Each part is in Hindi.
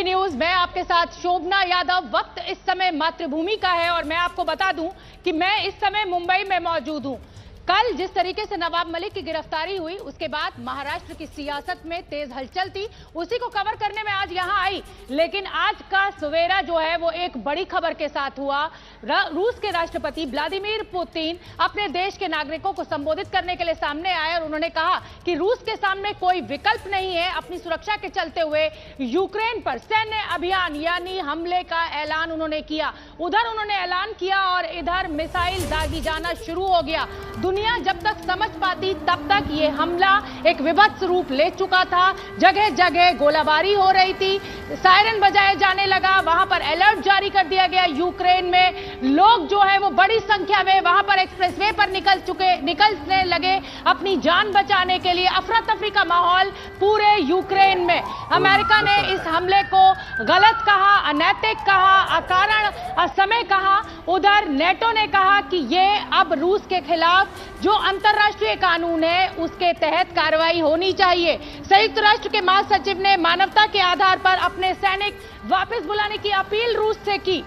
एबीपी न्यूज, मैं आपके साथ शोभना यादव। वक्त इस समय मातृभूमि का है और मैं आपको बता दूं कि मैं इस समय मुंबई में मौजूद हूं। कल जिस तरीके से नवाब मलिक की गिरफ्तारी हुई, उसके बाद महाराष्ट्र की सियासत में तेज हलचल थी, उसी को कवर करने में आज यहां आई। लेकिन आज का सवेरा जो है वो एक बड़ी खबर के साथ हुआ। रूस के राष्ट्रपति व्लादिमीर पुतिन अपने देश के नागरिकों को संबोधित करने के लिए सामने आए और उन्होंने कहा कि रूस के सामने कोई विकल्प नहीं है। अपनी सुरक्षा के चलते हुए यूक्रेन पर सैन्य अभियान यानी हमले का ऐलान उन्होंने किया। उधर उन्होंने ऐलान किया और इधर मिसाइल दागी जाना शुरू हो गया। दुनिया जब तक समझ पाती तब तक ये हमला एक विभत्स रूप ले चुका था। जगह जगह गोलाबारी हो रही थी, सायरन बजाए जाने लगा, वहां पर अलर्ट जारी कर दिया गया। यूक्रेन में लोग जो है वो बड़ी संख्या में वहां पर एक्सप्रेसवे पर निकलने लगे अपनी जान बचाने के लिए। अफरा तफरी का माहौल पूरे यूक्रेन में। अमेरिका ने इस हमले को गलत कहा, अनैतिक कहा, अकारण असमय कहा। उधर नेटो ने कहा कि ये अब रूस के खिलाफ जो अंतर्राष्ट्रीय कानून है उसके तहत कार्रवाई होनी चाहिए। संयुक्त राष्ट्र के महासचिव ने मानवता के आधार पर अपने सैनिक वापस बुलाने की अपील रूस से की।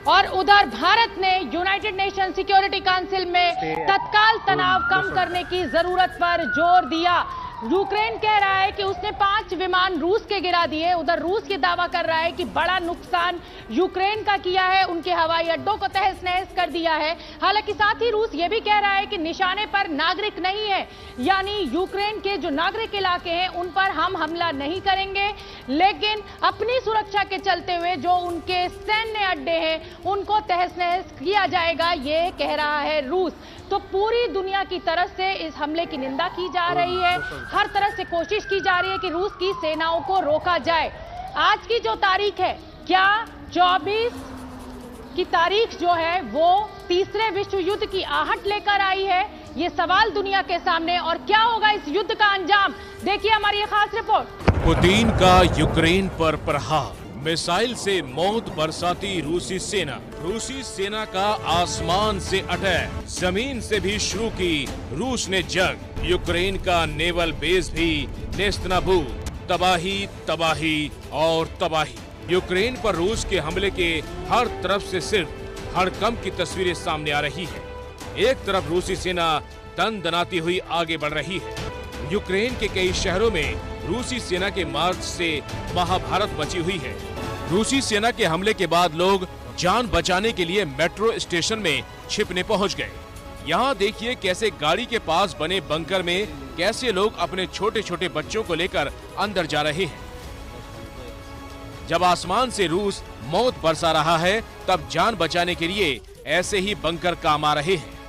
और उधर भारत ने यूनाइटेड नेशन सिक्योरिटी काउंसिल में तत्काल तनाव कम करने की जरूरत पर जोर दिया। यूक्रेन कह रहा है कि उसने 5 विमान रूस के गिरा दिए। उधर रूस ये दावा कर रहा है कि बड़ा नुकसान यूक्रेन का किया है, उनके हवाई अड्डों को तहस नहस कर दिया है। हालांकि साथ ही रूस ये भी कह रहा है कि निशाने पर नागरिक नहीं है, यानी यूक्रेन के जो नागरिक इलाके हैं उन पर हम हमला नहीं करेंगे, लेकिन अपनी सुरक्षा के चलते हुए जो उनके सैन्य अड्डे हैं उनको तहस नहस किया जाएगा, ये कह रहा है रूस। तो पूरी दुनिया की तरफ से इस हमले की निंदा की जा रही है। हर तरह से कोशिश की जा रही है कि रूस की सेनाओं को रोका जाए। आज की जो तारीख है, क्या 24 की तारीख जो है वो तीसरे विश्व युद्ध की आहट लेकर आई है? ये सवाल दुनिया के सामने। और क्या होगा इस युद्ध का अंजाम, देखिए हमारी ये खास रिपोर्ट। पुतिन का यूक्रेन पर प्रहार, मिसाइल से मौत बरसाती रूसी सेना का आसमान से अटैक, जमीन से भी शुरू की रूस ने जंग। यूक्रेन का नेवल बेस भी नेस्तनाबूद, तबाही और तबाही। यूक्रेन पर रूस के हमले के हर तरफ से सिर्फ हड़कंप की तस्वीरें सामने आ रही है। एक तरफ रूसी सेना दनाती हुई आगे बढ़ रही है। यूक्रेन के कई शहरों में रूसी सेना के मार्च से महाभारत मची हुई है। रूसी सेना के हमले के बाद लोग जान बचाने के लिए मेट्रो स्टेशन में छिपने पहुंच गए। यहाँ देखिए कैसे गाड़ी के पास बने बंकर में कैसे लोग अपने छोटे छोटे बच्चों को लेकर अंदर जा रहे हैं। जब आसमान से रूस मौत बरसा रहा है, तब जान बचाने के लिए ऐसे ही बंकर काम आ रहे हैं।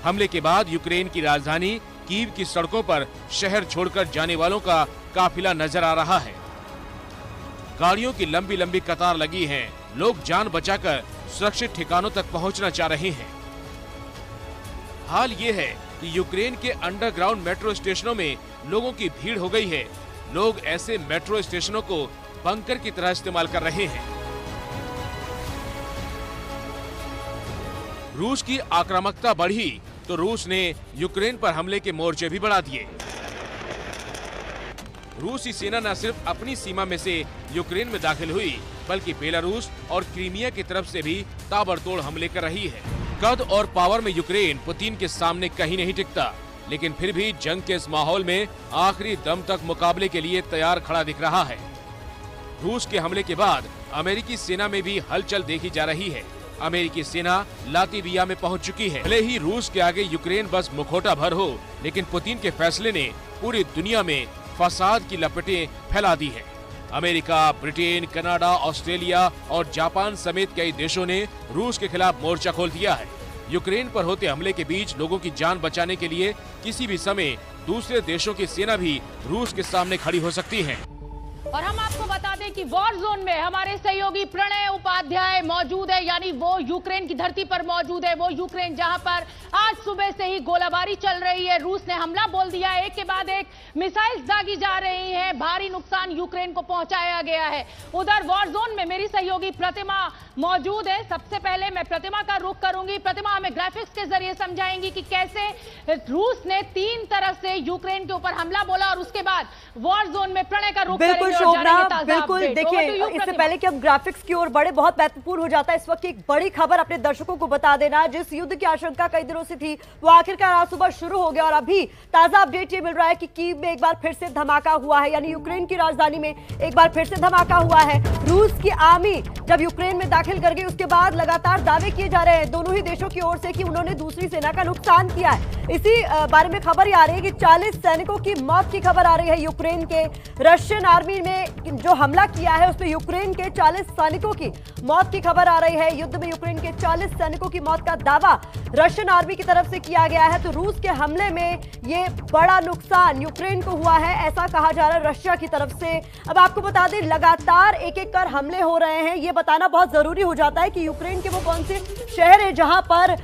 हमले के बाद यूक्रेन की राजधानी कीव की सड़कों पर शहर छोड़कर जाने वालों का काफिला नजर आ रहा है। गाड़ियों की लंबी लंबी कतार लगी है। लोग जान बचाकर सुरक्षित ठिकानों तक पहुंचना चाह रहे हैं। हाल ये है कि यूक्रेन के अंडरग्राउंड मेट्रो स्टेशनों में लोगों की भीड़ हो गई है। लोग ऐसे मेट्रो स्टेशनों को बंकर की तरह इस्तेमाल कर रहे हैं। रूस की आक्रामकता बढ़ी तो रूस ने यूक्रेन पर हमले के मोर्चे भी बढ़ा दिए। रूसी सेना न सिर्फ अपनी सीमा में से यूक्रेन में दाखिल हुई, बल्कि बेलारूस और क्रीमिया की तरफ से भी ताबड़तोड़ हमले कर रही है। कद और पावर में यूक्रेन पुतिन के सामने कहीं नहीं टिकता, लेकिन फिर भी जंग के इस माहौल में आखिरी दम तक मुकाबले के लिए तैयार खड़ा दिख रहा है। रूस के हमले के बाद अमेरिकी सेना में भी हलचल देखी जा रही है। अमेरिकी सेना लातविया में पहुंच चुकी है। भले ही रूस के आगे यूक्रेन बस मुखौटा भर हो, लेकिन पुतिन के फैसले ने पूरी दुनिया में फसाद की लपटें फैला दी है। अमेरिका, ब्रिटेन, कनाडा, ऑस्ट्रेलिया और जापान समेत कई देशों ने रूस के खिलाफ मोर्चा खोल दिया है। यूक्रेन पर होते हमले के बीच लोगों की जान बचाने के लिए किसी भी समय दूसरे देशों की सेना भी रूस के सामने खड़ी हो सकती है। और हम आपको बता दें कि वॉर जोन में हमारे सहयोगी प्रणय उपाध्याय मौजूद है, यानी वो यूक्रेन की धरती पर मौजूद है। वो यूक्रेन जहां पर आज आज सुबह से ही गोलाबारी चल रही है। रूस ने हमला बोल दिया, एक के बाद एक मिसाइल्स दागी जा रही हैं, भारी नुकसान यूक्रेन को पहुंचाया गया है। उधर वॉर जोन में मेरी सहयोगी प्रतिमा मौजूद है। सबसे पहले मैं प्रतिमा का रुख करूंगी। प्रतिमा हमें ग्राफिक्स के जरिए समझाएंगी कि कैसे रूस ने 3 तरफ से यूक्रेन के ऊपर हमला बोला और उसके बाद वॉर जोन में प्रणय का रुख बिल्कुल करेंगे। शोभना, बिल्कुल देखिए, इससे पहले कि हम ग्राफिक्स की ओर बढ़े, बहुत महत्वपूर्ण हो जाता है इस वक्त की एक बड़ी खबर अपने दर्शकों को बता देना। जिस युद्ध की आशंका कई दिनों से थी वो आखिरकार आज सुबह शुरू हो गया और अभी ताजा अपडेट ये मिल रहा है कि कीव में एक बार फिर से धमाका हुआ है, यानी यूक्रेन की राजधानी में एक बार फिर से धमाका हुआ है। रूस की आर्मी जब यूक्रेन में दाखिल कर गई उसके बाद लगातार दावे किए जा रहे हैं दोनों ही देशों की ओर से कि उन्होंने दूसरी सेना का नुकसान किया है। इसी बारे में खबर आ रही है कि 40 सैनिकों की मौत की खबर आ रही है। यूक्रेन के रशियन आर्मी ने जो हमला किया है उसमें यूक्रेन के 40 सैनिकों की मौत की खबर आ रही है। युद्ध में यूक्रेन के 40 सैनिकों की मौत का दावा रशियन आर्मी की तरफ से किया गया है। तो रूस के हमले में ये बड़ा नुकसान यूक्रेन को हुआ है, ऐसा कहा जा रहा है रशिया की तरफ से। अब आपको बता दें, लगातार एक एक कर हमले हो रहे हैं। ये बताना बहुत जरूरी हो जाता है कि यूक्रेन के वो कौन से शहर है जहां पर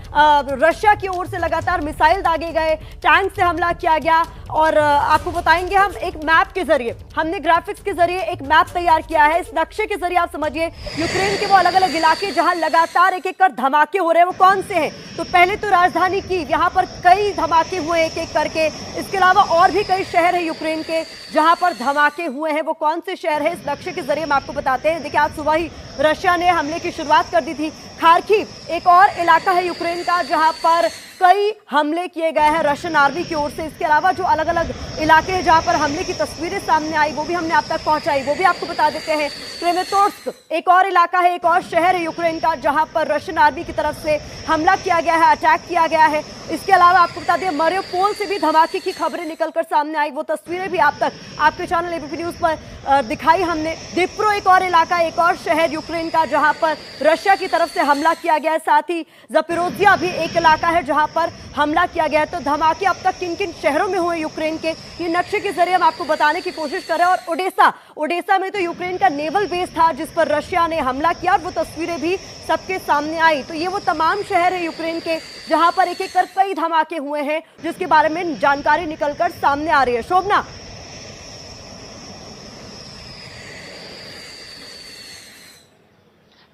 रशिया की ओर से लगातार मिसाइल दागे गए, टैंक से हमला किया गया। और आपको बताएंगे हम एक मैप के जरिए, हमने ग्राफिक्स के जरिए एक मैप तैयार किया है। इस नक्शे के जरिए आप समझिए यूक्रेन के वो अलग अलग इलाके जहां लगातार एक एक कर धमाके हो रहे हैं वो कौन से हैं। तो पहले तो राजधानी कीव, यहाँ पर कई धमाके हुए एक एक करके। इसके अलावा और भी कई शहर है यूक्रेन के जहां पर धमाके हुए हैं, वो कौन से शहर है इस नक्शे के जरिए हम आपको बताते हैं। देखिए, आज सुबह ही रशिया ने हमले की शुरुआत कर दी थी। खार्किव एक और इलाका है यूक्रेन का जहां पर कई हमले किए गए हैं रशियन आर्मी की ओर से। इसके अलावा जो अलग अलग इलाके हैं जहां पर हमले की तस्वीरें सामने आई वो भी हमने आप तक पहुंचाई, वो भी आपको बता देते हैं। क्रेमेटोर्स्क एक और इलाका है, एक और शहर है यूक्रेन का जहां पर रशियन आर्मी की तरफ से हमला किया गया है, अटैक किया गया है। इसके अलावा आपको बता दें, मरियोपोल से भी धमाके की खबरें निकलकर सामने आई, वो तस्वीरें भी आप तक आपके चैनल एबीपी न्यूज पर दिखाई हमने। डिप्रो एक और इलाका, एक और शहर यूक्रेन का जहां पर रशिया की तरफ से हमला किया गया है। साथ ही ज़पोरिज़िया भी एक इलाका है जहां पर हमला किया गया है। तो धमाके अब तक किन किन शहरों में हुए यूक्रेन के, ये नक्शे के जरिए हम आपको बताने की कोशिश कर रहे हैं। और ओडेसा में तो यूक्रेन का नेवल बेस था जिस पर रशिया ने हमला किया और वो तस्वीरें भी सबके सामने आई। तो ये वो तमाम शहर है यूक्रेन के जहां पर एक एक कर कई धमाके हुए हैं जिसके बारे में जानकारी निकलकर सामने आ रही है। शोभना,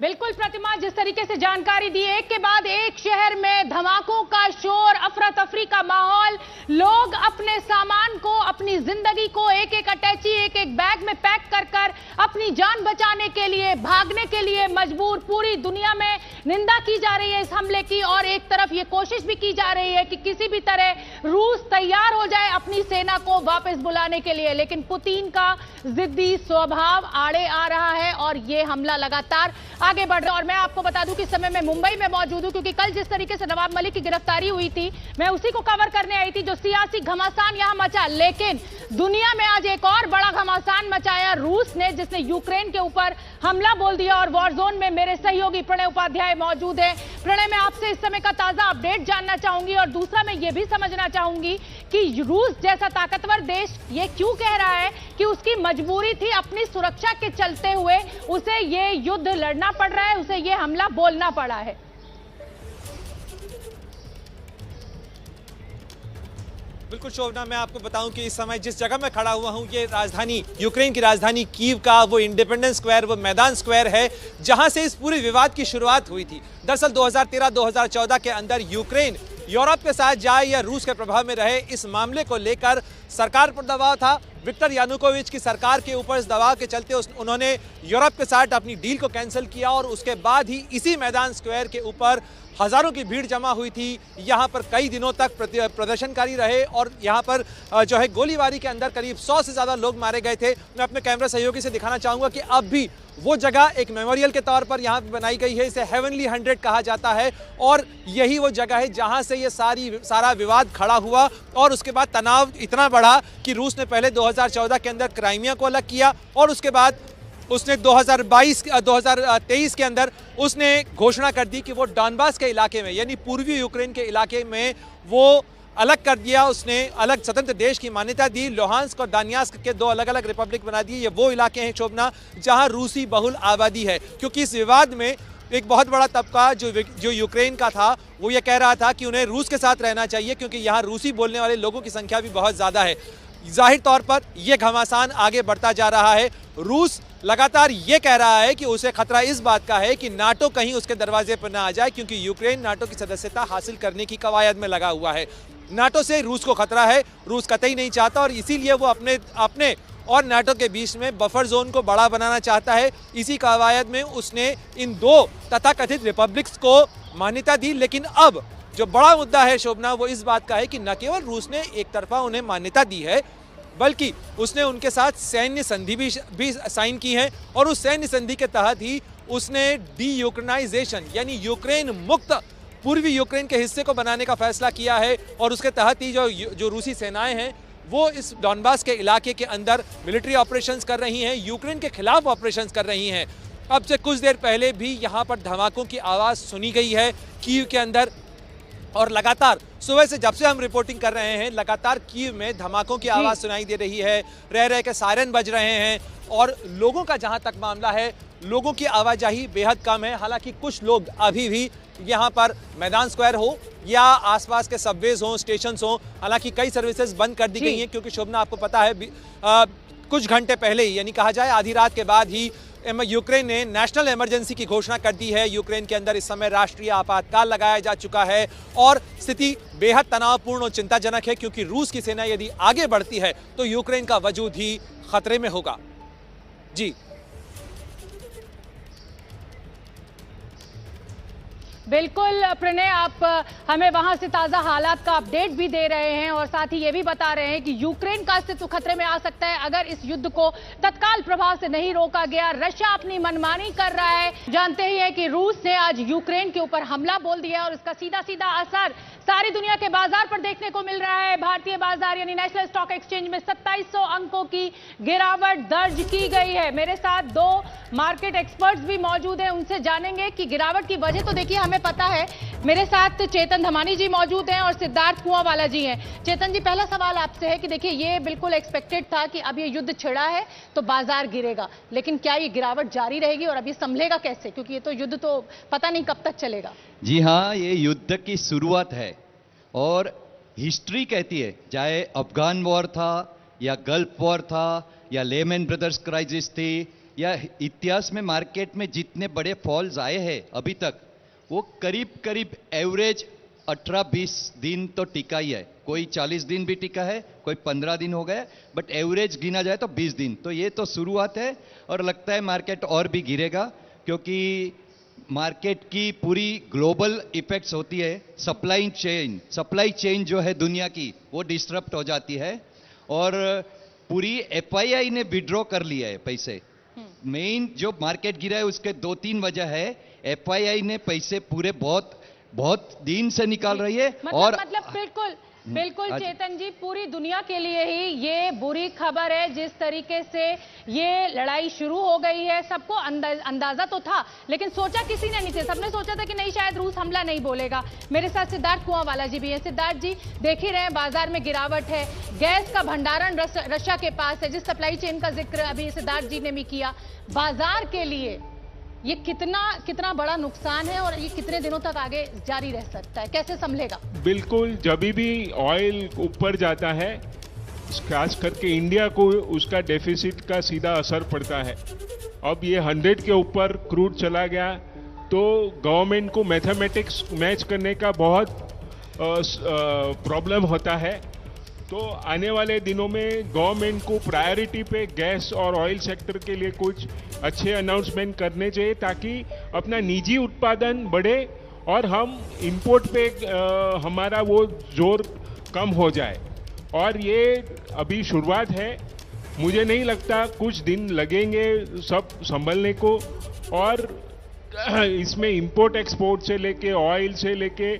बिल्कुल प्रतिमा, जिस तरीके से जानकारी दी, एक के बाद एक शहर में धमाकों का शोर, अफरा तफरी का माहौल, लोग अपने सामान को, अपनी जिंदगी को एक एक अटैची, एक एक बैग में पैक कर कर अपनी जान बचाने के लिए, भागने के लिए मजबूर। पूरी दुनिया में निंदा की जा रही है इस हमले की और एक तरफ ये कोशिश भी की जा रही है कि किसी भी तरह रूस तैयार हो जाए अपनी सेना को वापस बुलाने के लिए। लेकिन पुतिन का जिद्दी स्वभाव आड़े आ रहा है और ये हमला लगातार आगे बढ़ रहा है। और मैं आपको बता दूं कि इस समय मैं मुंबई में मौजूद हूं क्योंकि कल जिस तरीके से नवाब मलिक की गिरफ्तारी हुई थी मैं उसी को कवर करने आई थी, जो सियासी घमासान यहां मचा। लेकिन दुनिया में आज एक और बड़ा घमासान मचाया रूस ने, जिसने यूक्रेन के ऊपर हमला बोल दिया। और वॉर जोन में मेरे सहयोगी प्रणय उपाध्याय मौजूद है। प्रणय, मैं आपसे इस समय का ताजा अपडेट जानना चाहूंगी और दूसरा मैं ये भी समझना चाहूंगी कि रूस जैसा ताकतवर देश ये क्यों कह रहा है कि उसकी मजबूरी थी, अपनी सुरक्षा के चलते हुए उसे ये युद्ध लड़ना पड़ रहा है, उसे ये हमला बोलना पड़ा है। बिल्कुल शोभना, मैं आपको बताऊं कि इस समय जिस जगह मैं खड़ा हुआ हूं ये राजधानी, यूक्रेन की राजधानी कीव का वो इंडिपेंडेंस स्क्वायर, वो मैदान स्क्वायर है जहां से इस पूरे विवाद की शुरुआत हुई थी। दरअसल 2013-2014 के अंदर यूक्रेन यूरोप के साथ जाए या रूस के प्रभाव में रहे, इस मामले को लेकर सरकार पर दबाव था। विक्टर यानुकोविच की सरकार के ऊपर इस दबाव के चलते उन्होंने यूरोप के साथ अपनी डील को कैंसिल किया और उसके बाद ही इसी मैदान स्क्वायर के ऊपर हजारों की भीड़ जमा हुई थी। यहाँ पर कई दिनों तक प्रदर्शनकारी रहे और यहाँ पर जो है गोलीबारी के अंदर करीब 100 से ज़्यादा लोग मारे गए थे। मैं अपने कैमरा सहयोगी से दिखाना चाहूँगा कि अब भी वो जगह एक मेमोरियल के तौर पर यहाँ बनाई गई है, इसे हेवनली 100 कहा जाता है और यही वो जगह है जहाँ से ये सारा विवाद खड़ा हुआ और उसके बाद तनाव इतना बढ़ा कि रूस ने पहले 2014 के अंदर क्राइमिया को अलग किया और उसके बाद उसने 2023 के अंदर उसने घोषणा कर दी कि वो डॉनबास के इलाके में, यानी पूर्वी यूक्रेन के इलाके में वो अलग कर दिया। उसने अलग स्वतंत्र देश की मान्यता दी। लुहांस्क और दानियास्क के 2 अलग अलग रिपब्लिक बना दिए। ये वो इलाके हैं शोभना जहां रूसी बहुल आबादी है, क्योंकि इस विवाद में एक बहुत बड़ा तबका जो यूक्रेन का था वो ये कह रहा था कि उन्हें रूस के साथ रहना चाहिए क्योंकि यहाँ रूसी बोलने वाले लोगों की संख्या भी बहुत ज़्यादा है। जाहिर तौर पर यह घमासान आगे बढ़ता जा रहा है। रूस लगातार ये कह रहा है कि उसे खतरा इस बात का है कि नाटो कहीं उसके दरवाजे पर ना आ जाए, क्योंकि यूक्रेन नाटो की सदस्यता हासिल करने की कवायद में लगा हुआ है। नाटो से रूस को खतरा है, रूस कतई नहीं चाहता और इसीलिए वो अपने और नाटो के बीच में बफर जोन को बड़ा बनाना चाहता है। इसी कवायद में उसने इन दो तथाकथित रिपब्लिक्स को मान्यता दी। लेकिन अब जो बड़ा मुद्दा है शोभना, वो इस बात का है कि न केवल रूस ने एक तरफा उन्हें मान्यता दी है, बल्कि उसने उनके साथ सैन्य संधि भी साइन की है और उस सैन्य संधि के तहत ही उसने डी यूक्रेनाइजेशन यानी यूक्रेन मुक्त पूर्वी यूक्रेन के हिस्से को बनाने का फैसला किया है। और उसके तहत ही जो रूसी सेनाएं हैं वो इस डॉनबास के इलाके के अंदर मिलिट्री ऑपरेशंस कर रही हैं, यूक्रेन के खिलाफ ऑपरेशंस कर रही हैं। अब से कुछ देर पहले भी यहाँ पर धमाकों की आवाज़ सुनी गई है कीव के अंदर, और लगातार सुबह से जब से हम रिपोर्टिंग कर रहे हैं लगातार कीव में धमाकों की आवाज़ सुनाई दे रही है, रह रह के सायरन बज रहे हैं और लोगों का जहां तक मामला है लोगों की आवाजाही बेहद कम है। हालांकि कुछ लोग अभी भी यहां पर मैदान स्क्वायर हो या आसपास के सबवेज हो, स्टेशंस हो, हालांकि कई सर्विसेज बंद कर दी गई हैं क्योंकि शोभना आपको पता है कुछ घंटे पहले ही यानी कहा जाए आधी रात के बाद ही यूक्रेन ने नेशनल इमरजेंसी की घोषणा कर दी है। यूक्रेन के अंदर इस समय राष्ट्रीय आपातकाल लगाया जा चुका है और स्थिति बेहद तनावपूर्ण और चिंताजनक है क्योंकि रूस की सेना यदि आगे बढ़ती है तो यूक्रेन का वजूद ही खतरे में होगा। जी बिल्कुल प्रणय, आप हमें वहां से ताजा हालात का अपडेट भी दे रहे हैं और साथ ही ये भी बता रहे हैं कि यूक्रेन का अस्तित्व खतरे में आ सकता है अगर इस युद्ध को तत्काल प्रभाव से नहीं रोका गया। रशिया अपनी मनमानी कर रहा है। जानते ही हैं कि रूस ने आज यूक्रेन के ऊपर हमला बोल दिया और इसका सीधा सीधा असर सारी दुनिया के बाजार पर देखने को मिल रहा है। भारतीय बाजार यानी नेशनल स्टॉक एक्सचेंज में 2700 अंकों की गिरावट दर्ज की गई है। मेरे साथ दो मार्केट एक्सपर्ट्स भी मौजूद हैं, उनसे जानेंगे कि गिरावट की वजह तो देखिए हमें पता है। मेरे साथ चेतन धमानी जी मौजूद हैं और सिद्धार्थ कुआंवाला जी हैं। चेतन जी, पहला सवाल आपसे है कि देखिए ये बिल्कुल एक्सपेक्टेड था कि अब ये युद्ध छिड़ा है तो बाजार गिरेगा, लेकिन क्या ये गिरावट जारी रहेगी और अब ये संभलेगा कैसे, क्योंकि ये तो युद्ध तो पता नहीं कब तक चलेगा। जी हाँ, ये युद्ध की शुरुआत है और हिस्ट्री कहती है, चाहे अफगान वॉर था या गल्फ वॉर था या लेमन ब्रदर्स क्राइसिस थी या इतिहास में मार्केट में जितने बड़े फॉल्स आए हैं अभी तक, वो करीब करीब एवरेज 18-20 दिन तो टिका ही है। कोई 40 दिन भी टिका है, कोई 15 दिन हो गए, बट एवरेज गिना जाए तो 20 दिन। तो ये तो शुरुआत है और लगता है मार्केट और भी गिरेगा क्योंकि मार्केट की पूरी ग्लोबल इफेक्ट्स होती है। सप्लाई चेन जो है दुनिया की वो डिस्टर्ब हो जाती है और पूरी एफआईआई ने विड्रॉ कर लिया है पैसे। मेन जो मार्केट गिरा है उसके 2-3 वजह है। एफआईआई ने पैसे पूरे बहुत दिन से निकाल रही है मतलब बिल्कुल चेतन जी, पूरी दुनिया के लिए ही ये बुरी खबर है। जिस तरीके से ये लड़ाई शुरू हो गई है सबको अंदाजा तो था, लेकिन सोचा किसी ने नहीं था। सबने सोचा था कि नहीं शायद रूस हमला नहीं बोलेगा। मेरे साथ सिद्धार्थ कुआंवाला जी भी हैं। सिद्धार्थ जी, देख ही रहे हैं बाजार में गिरावट है, गैस का भंडारण रशिया के पास है, जिस सप्लाई चेन का जिक्र अभी सिद्धार्थ जी ने भी किया। बाजार के लिए ये कितना बड़ा नुकसान है और ये कितने दिनों तक आगे जारी रह सकता है, कैसे संभलेगा? बिल्कुल, जब भी ऑयल ऊपर जाता है खास करके इंडिया को उसका डेफिसिट का सीधा असर पड़ता है। अब ये 100 के ऊपर क्रूड चला गया तो गवर्नमेंट को मैथमेटिक्स मैच करने का बहुत प्रॉब्लम होता है। तो आने वाले दिनों में गवर्नमेंट को प्रायोरिटी पे गैस और ऑयल सेक्टर के लिए कुछ अच्छे अनाउंसमेंट करने चाहिए ताकि अपना निजी उत्पादन बढ़े और हम इंपोर्ट पे हमारा वो जोर कम हो जाए। और ये अभी शुरुआत है, मुझे नहीं लगता कुछ दिन लगेंगे सब संभलने को। और इसमें इंपोर्ट एक्सपोर्ट से लेके ऑयल से लेके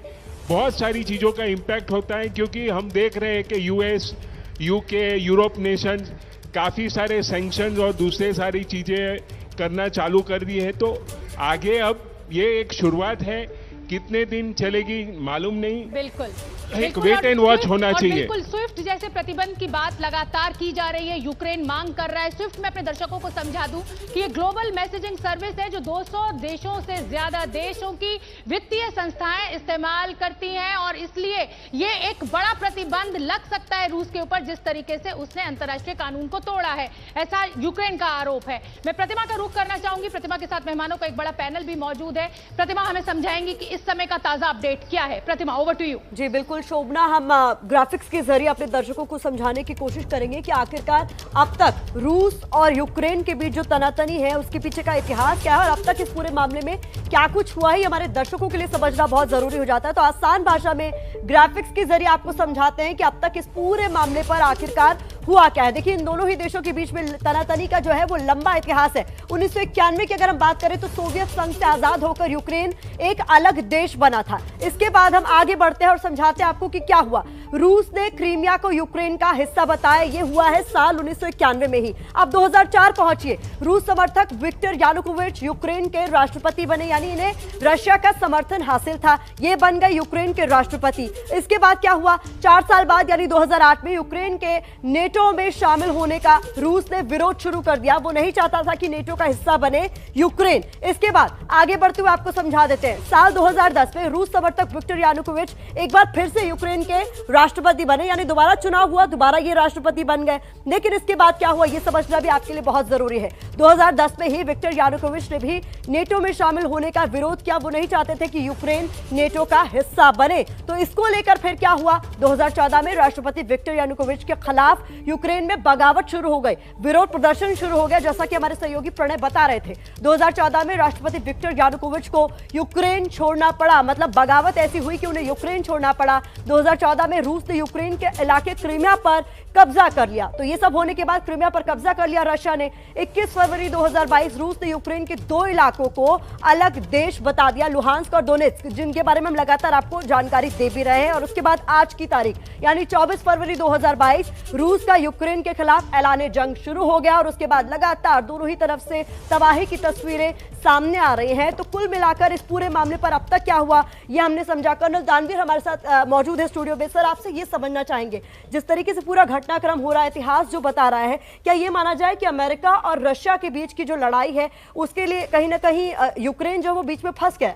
बहुत सारी चीज़ों का इम्पैक्ट होता है क्योंकि हम देख रहे हैं कि यूएस, यूके, यूरोप नेशंस काफ़ी सारे सैंक्शंस और दूसरे सारी चीज़ें करना चालू कर दी है। तो आगे अब ये एक शुरुआत है कितने दिन चलेगी मालूम नहीं। बिल्कुल एक वेट एंड वॉच होना चाहिए। बिल्कुल स्विफ्ट जैसे प्रतिबंध की बात लगातार की जा रही है, यूक्रेन मांग कर रहा है। स्विफ्ट में अपने दर्शकों को समझा दूं कि ये ग्लोबल मैसेजिंग सर्विस है जो 200 देशों से ज्यादा देशों की वित्तीय संस्थाएं इस्तेमाल करती हैं और इसलिए ये एक बड़ा प्रतिबंध लग सकता है रूस के ऊपर, जिस तरीके से उसने अंतर्राष्ट्रीय कानून को तोड़ा है, ऐसा यूक्रेन का आरोप है। मैं प्रतिमा का रुख करना चाहूंगी। प्रतिमा के साथ मेहमानों का एक बड़ा पैनल भी मौजूद है। प्रतिमा हमें समझाएंगी कि इस समय का ताजा अपडेट क्या है। प्रतिमा, ओवर टू यू। जी बिल्कुल शोभना, हम ग्राफिक्स के जरिए अपने दर्शकों को समझाने की कोशिश करेंगे कि आखिरकार अब तक रूस और यूक्रेन के बीच जो तनातनी है उसके पीछे का इतिहास क्या है और अब तक इस पूरे मामले में क्या कुछ हुआ है, हमारे दर्शकों के लिए समझना बहुत जरूरी हो जाता है। तो आसान भाषा में ग्राफिक्स के जरिए आपको समझाते हैं कि अब तक इस पूरे मामले पर आखिरकार हुआ क्या है। देखिए, इन दोनों ही देशों के बीच में तनातनी का जो है वो लंबा इतिहास है। 1991 की अगर हम बात करें तो सोवियत संघ से आजाद होकर यूक्रेन एक अलग देश बना था। इसके बाद हम आगे बढ़ते हैं और समझाते हैं आपको कि क्या हुआ। रूस ने क्रीमिया को यूक्रेन का हिस्सा बताया, ये हुआ है साल 1991 में ही। अब 2004 पहुंचिए, रूस समर्थक विक्टर यानुकोविच यूक्रेन के राष्ट्रपति बने, यानी इन्हें रशिया का समर्थन हासिल था, ये बन गए यूक्रेन के राष्ट्रपति। इसके बाद क्या हुआ, 4 साल बाद यानी 2008 में यूक्रेन के नेटो में शामिल होने का रूस ने विरोध शुरू कर दिया। वो नहीं चाहता था कि नेटो का हिस्सा बने यूक्रेन। इसके बाद आगे बढ़ते हुए आपको समझा देते हैं, साल 2010 में रूस समर्थक विक्टर यानुकोविच एक बार फिर से यूक्रेन के राष्ट्रपति बने, यानी दोबारा चुनाव हुआ, दोबारा ये राष्ट्रपति बन गए। लेकिन इसके बाद क्या हुआ ये समझना भी आपके लिए बहुत जरूरी है। 2010 में ही विक्टर यानुकोविच ने भी नेटो में शामिल होने का विरोध किया। वो नहीं चाहते थे कि यूक्रेन नेटो का हिस्सा बने। तो इसको लेकर फिर क्या हुआ, 2014 में राष्ट्रपति विक्टर यानुकोविच के खिलाफ यूक्रेन में बगावत शुरू हो गई, विरोध प्रदर्शन शुरू हो गया, जैसा कि हमारे सहयोगी प्रणय बता रहे थे। 2014 में राष्ट्रपति विक्टर यानुकोविच को यूक्रेन छोड़ना पड़ा, मतलब बगावत ऐसी हुई कि उन्हें यूक्रेन छोड़ना पड़ा। 2014 में रूस ने यूक्रेन के इलाके क्रीमिया पर कब्जा कर लिया। तो ये सब होने के बाद क्रीमिया पर कब्जा कर लिया रशिया ने। 21 फरवरी 2022 रूस ने यूक्रेन के 2 इलाकों को अलग देश बता दिया, लुहांस्क और डोनेट्स्क, जिनके बारे में हम लगातार आपको जानकारी दे भी रहे हैं। और उसके बाद आज की तारीख यानी 24 फरवरी 2022 रूस का यूक्रेन के खिलाफ ऐलान जंग शुरू हो गया और उसके बाद लगातार दोनों ही तरफ से तबाही की तस्वीरें सामने आ रही हैं। तो कुल मिलाकर इस पूरे मामले पर अब तक क्या हुआ ये हमने समझा। कर्नल दानवीर हमारे साथ मौजूद है स्टूडियो में। सर, आपसे ये समझना चाहेंगे, जिस तरीके से पूरा घटनाक्रम हो रहा है, इतिहास जो बता रहा है, क्या ये माना जाए कि अमेरिका और रशिया के बीच की जो लड़ाई है उसके लिए कहीं ना कहीं यूक्रेन जो वो बीच में फंस गया?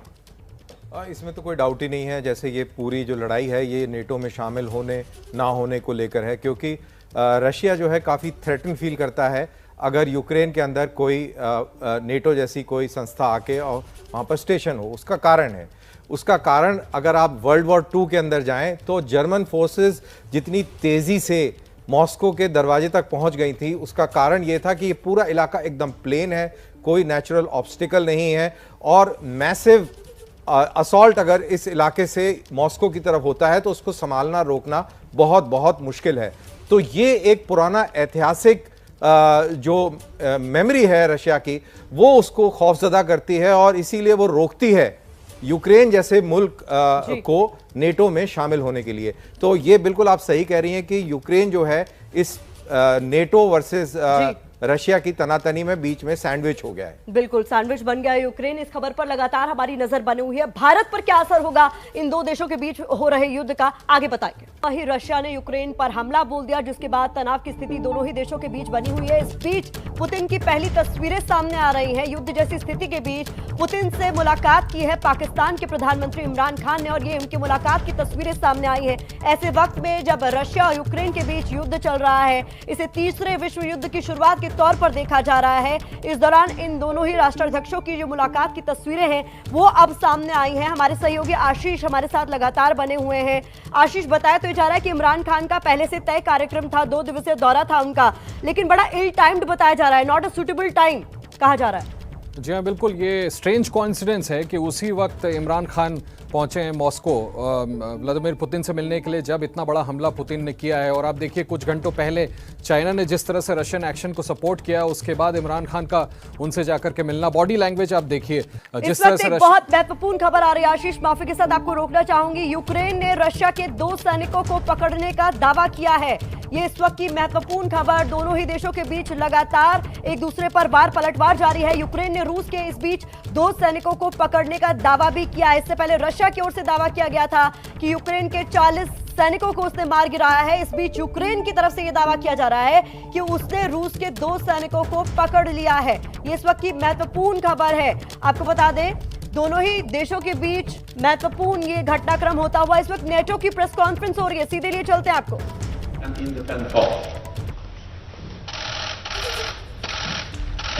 इसमें तो कोई डाउट ही नहीं है। जैसे ये पूरी जो लड़ाई है ये नेटो में शामिल होने ना होने को लेकर है, क्योंकि रशिया जो है काफ़ी थ्रेटन फील करता है अगर यूक्रेन के अंदर कोई नेटो जैसी कोई संस्था आके और वहाँ पर स्टेशन हो। उसका कारण अगर आप वर्ल्ड वॉर 2 के अंदर जाएं तो जर्मन फोर्सेस जितनी तेज़ी से मॉस्को के दरवाजे तक पहुंच गई थी, उसका कारण ये था कि ये पूरा इलाका एकदम प्लेन है, कोई नेचुरल ऑब्स्टिकल नहीं है और मैसिव असॉल्ट अगर इस इलाके से मॉस्को की तरफ होता है तो उसको संभालना रोकना बहुत बहुत मुश्किल है। तो ये एक पुराना ऐतिहासिक जो मेमोरी है रशिया की, वो उसको खौफजदा करती है और इसीलिए वो रोकती है यूक्रेन जैसे मुल्क को नेटो में शामिल होने के लिए। तो ये बिल्कुल आप सही कह रही हैं कि यूक्रेन जो है इस नेटो वर्सेस रशिया की तनातनी में बीच में सैंडविच हो गया है। बिल्कुल सैंडविच बन गया है यूक्रेन। इस खबर पर लगातार हमारी नजर बनी हुई है। भारत पर क्या असर होगा इन दो देशों के बीच हो रहे युद्ध का, आगे बताएंगे। वहीं रशिया ने यूक्रेन पर हमला बोल दिया, जिसके बाद तनाव की स्थिति दोनों ही देशों के बीच बनी हुई है। इस बीच पुतिन की पहली तस्वीरें सामने आ रही हैं। युद्ध जैसी स्थिति के बीच पुतिन से मुलाकात की है पाकिस्तान के प्रधानमंत्री इमरान खान ने और ये उनकी मुलाकात की तस्वीरें सामने आई है। ऐसे वक्त में जब रशिया और यूक्रेन के बीच युद्ध चल रहा है, इसे तीसरे विश्व युद्ध की शुरुआत के तौर पर देखा जा रहा है। इस दौरान इन दोनों ही राष्ट्राध्यक्षों की जो मुलाकात की तस्वीरें हैं वो अब सामने आई हैं। हमारे सहयोगी आशीष हमारे साथ लगातार बने हुए हैं। आशीष, बताया तो जा रहा है कि इमरान खान का पहले से तय कार्यक्रम था, 2 दिवसीय दौरा था उनका, लेकिन बड़ा इल टाइम्ड बताया जा रहा है, नॉट अ सुटेबल टाइम कहा जा रहा है। जी हाँ, बिल्कुल। ये स्ट्रेंज कोइंसिडेंस है कि उसी वक्त इमरान खान पहुंचे हैं मॉस्को व्लादिमीर पुतिन से मिलने के लिए, जब इतना बड़ा हमला पुतिन ने किया है। और आप देखिए कुछ घंटों पहले चाइना ने जिस तरह से रशियन एक्शन को सपोर्ट किया, उसके बाद इमरान खान का उनसे जाकर के मिलना, बॉडी लैंग्वेज आप देखिए जिस तरह से। बहुत महत्वपूर्ण खबर आ रही है आशीष, माफी के साथ आपको रोकना चाहूंगी। यूक्रेन ने रशिया के 2 सैनिकों को पकड़ने का दावा किया है। ये इस वक्त की महत्वपूर्ण खबर। दोनों ही देशों के बीच लगातार एक दूसरे पर वार पलटवार जारी है। यूक्रेन ने रूस के इस बीच 2 सैनिकों को पकड़ने का दावा भी किया है। इससे पहले रशिया की ओर से दावा किया गया था कि यूक्रेन के 40 सैनिकों को उसने मार गिराया है। इस बीच यूक्रेन की तरफ से यह दावा किया जा रहा है कि उसने रूस के 2 सैनिकों को पकड़ लिया है। ये इस वक्त की महत्वपूर्ण खबर है। आपको बता दें, दोनों ही देशों के बीच महत्वपूर्ण ये घटनाक्रम होता हुआ इस वक्त नेटो की प्रेस कॉन्फ्रेंस हो रही है। सीधे लिए चलते हैं आपको।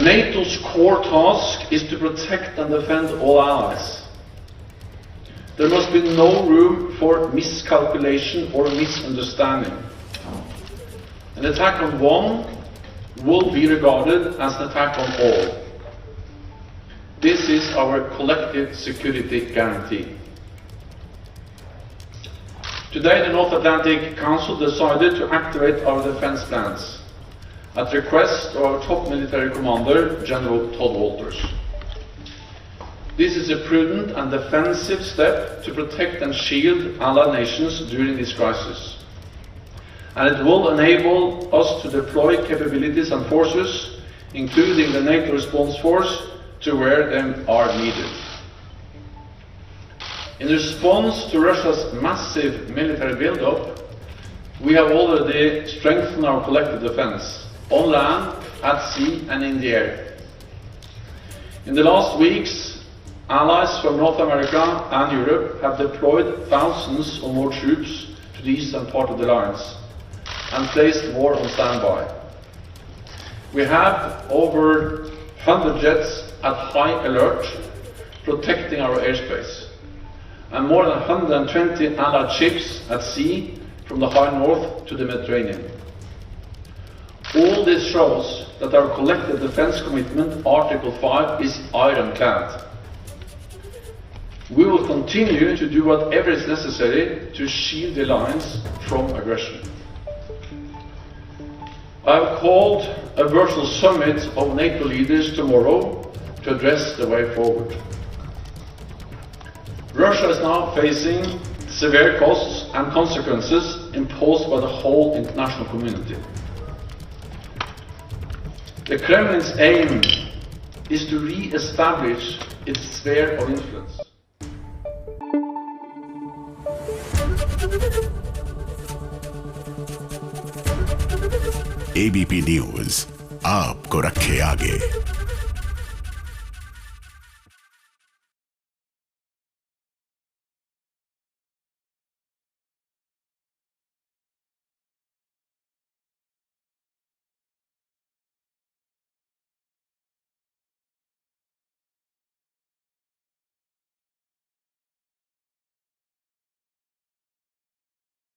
NATO's core task is to protect and defend all allies. There must be no room for miscalculation or misunderstanding. An attack on one will be regarded as an attack on all. This is our collective security guarantee. Today, the North Atlantic Council decided to activate our defense plans at request of our top military commander, General Todd Walters. This is a prudent and defensive step to protect and shield allied nations during this crisis. And it will enable us to deploy capabilities and forces, including the NATO response force, to where they are needed. In response to Russia's massive military build-up, we have already strengthened our collective defense, on land, at sea and in the air. In the last weeks, allies from North America and Europe have deployed thousands or more troops to the eastern part of the alliance and placed more on standby. We have over 100 jets at high alert protecting our airspace, and more than 120 allied ships at sea from the high north to the Mediterranean. All this shows that our collective defense commitment, Article 5, is ironclad. We will continue to do whatever is necessary to shield the alliance from aggression. I have called a virtual summit of NATO leaders tomorrow to address the way forward. Russia is now facing severe costs and consequences imposed by the whole international community. The Kremlin's aim is to re-establish its sphere of influence. ABP news आपको रखे आगे।